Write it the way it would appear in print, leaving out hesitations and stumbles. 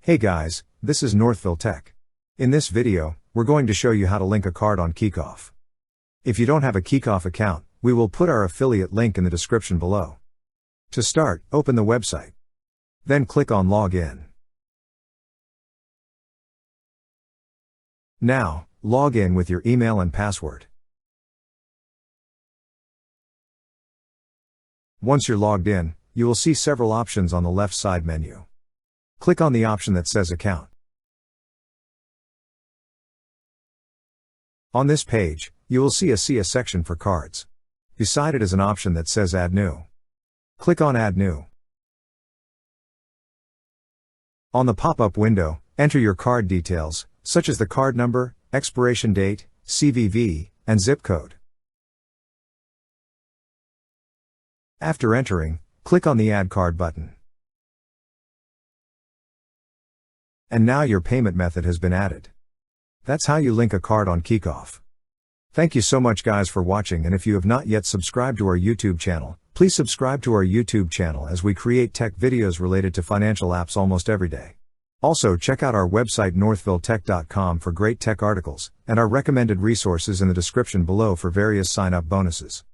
Hey guys, this is Northville Tech. In this video, we're going to show you how to link a card on Kikoff. If you don't have a Kikoff account, we will put our affiliate link in the description below. To start, open the website. Then click on Login. Now, log in with your email and password. Once you're logged in, you will see several options on the left side menu. Click on the option that says Account. On this page, you will see a section for cards. Beside it is an option that says Add New. Click on Add New. On the pop-up window, enter your card details, such as the card number, expiration date, CVV, and zip code. After entering, click on the Add Card button. And now your payment method has been added. That's how you link a card on Kikoff. Thank you so much guys for watching, and if you have not yet subscribed to our YouTube channel, please subscribe to our YouTube channel as we create tech videos related to financial apps almost every day. Also check out our website northvilletech.com for great tech articles, and our recommended resources in the description below for various sign-up bonuses.